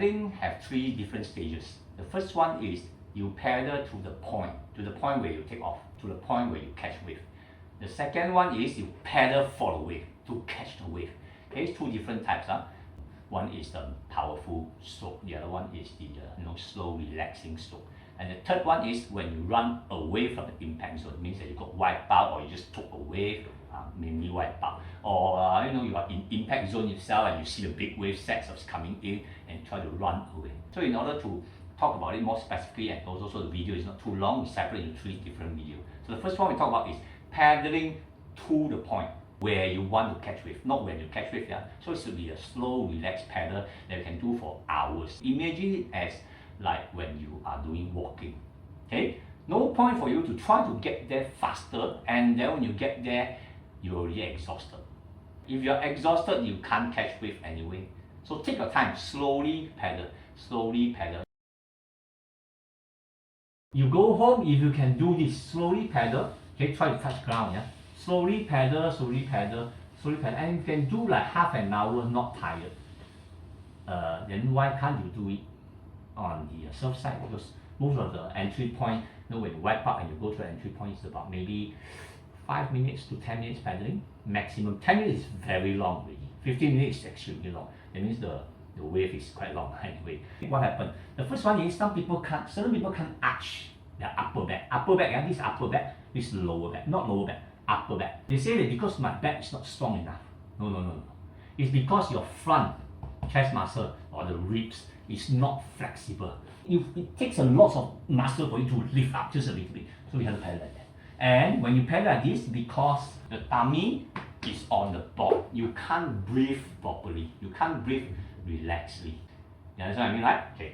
Paddling have three different stages. The first one is you paddle to the point where you take off, to the point where you catch wave. The second one is you paddle for the wave, to catch the wave. Okay, it's two different types. One is the powerful stroke, the other one is the slow relaxing stroke. And the third one is when you run away from the impact zone. It means that you got wiped out, or you just took a wave, mainly wiped out. Or you are in impact zone yourself and you see the big wave sets of coming in and try to run away. So in order to talk about it more specifically, and also so the video is not too long, we separate into three different videos. So the first one we talk about is paddling to the point where you want to catch wave, not when you catch wave. So it should be a slow, relaxed paddle that you can do for hours. Imagine it as like when you are doing walking. Okay, no point for you to try to get there faster, and then when you get there, you're already exhausted. If you're exhausted, you can't catch wave anyway. So take your time, slowly paddle, slowly paddle. You go home, if you can do this, slowly paddle. Okay, try to touch ground. Slowly paddle, slowly paddle, slowly paddle, and you can do like half an hour, not tired. Then why can't you do it on the surf side? Because most of the entry point, when you wipe out and you go to the entry point, it's about maybe 5 minutes to 10 minutes paddling. Maximum 10 minutes is very long already. 15 minutes is extremely long. That means the wave is quite long anyway. What happened? The first one is certain people can't arch their upper back. Upper back, this upper back, this lower back, not lower back, upper back. They say that because my back is not strong enough. No. It's because your front chest muscle or the ribs is not flexible. It takes a lot of muscle for you to lift up just a little bit. So we have to paddle like that. And when you paddle like this, because the tummy is on the board, you can't breathe properly. You can't breathe relaxedly. You understand what I mean, right? Okay.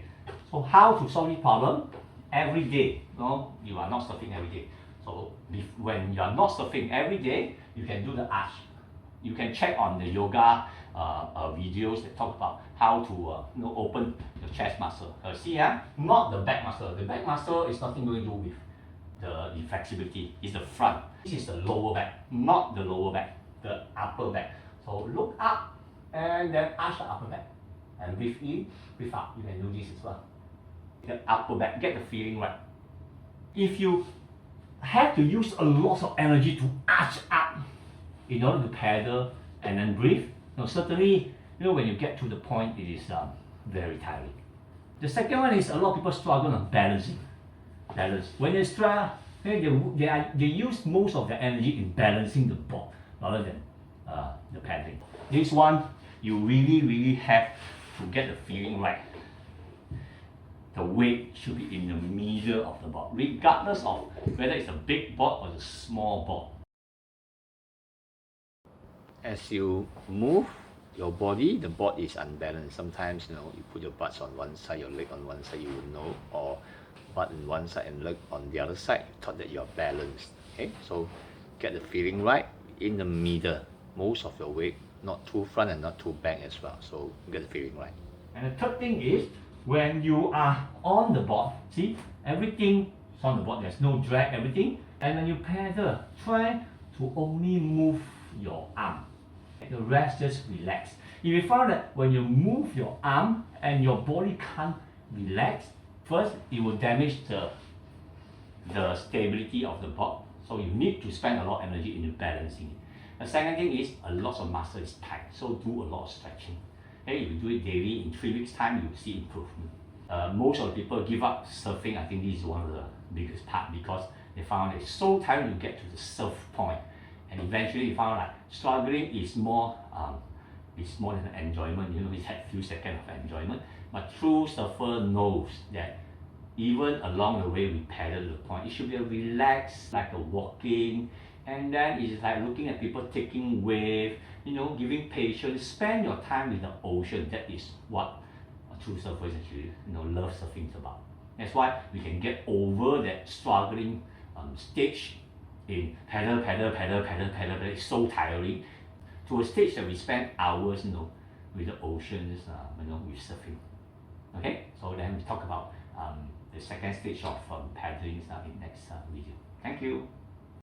So how to solve this problem? Every day. You are not surfing every day. So when you are not surfing every day, you can do the arch. You can check on the yoga videos that talk about how to open your chest muscle. See, not the back muscle. The back muscle is nothing to do with the flexibility. It's the front. This is the lower back, not the lower back, the upper back. So look up and then arch the upper back. And breathe in, breathe out. You can do this as well. The upper back, get the feeling right. If you have to use a lot of energy to arch up in order to paddle and then breathe, certainly, when you get to the point, it is very tiring. The second one is a lot of people struggle on balancing. When they struggle, they use most of their energy in balancing the board rather than the paddling. This one, you really have to get the feeling right. The weight should be in the middle of the board, regardless of whether it's a big board or a small board. As you move your body, the board is unbalanced. Sometimes you put your butts on one side, your leg on one side, you would know, or butt on one side and leg on the other side, you thought that you're balanced. Okay, so get the feeling right in the middle. Most of your weight, not too front and not too back as well. So get the feeling right. And the third thing is when you are on the board, see, everything is on the board, there's no drag, everything. And when you paddle, try to only move your arm. The rest just relax. If you found that when you move your arm and your body can't relax, first it will damage the stability of the board. So you need to spend a lot of energy in balancing it. The second thing is a lot of muscle is tight, so do a lot of stretching. Okay, if you do it daily, in 3 weeks time, you will see improvement. Most of the people give up surfing. I think this is one of the biggest part because they found it's so tiring to get to the surf point. And eventually you found like struggling is more than an enjoyment. We had a few seconds of enjoyment. But true surfer knows that even along the way we paddle to the point, it should be a relaxed, like a walking, and then it's like looking at people taking wave, giving patience, spend your time with the ocean. That is what a true surfer is actually, love surfing is about. That's why we can get over that struggling stage in paddle, it's so tiring, to a stage that we spend hours, with the oceans, with surfing. Okay, so then we talk about the second stage of paddling in next video. Thank you.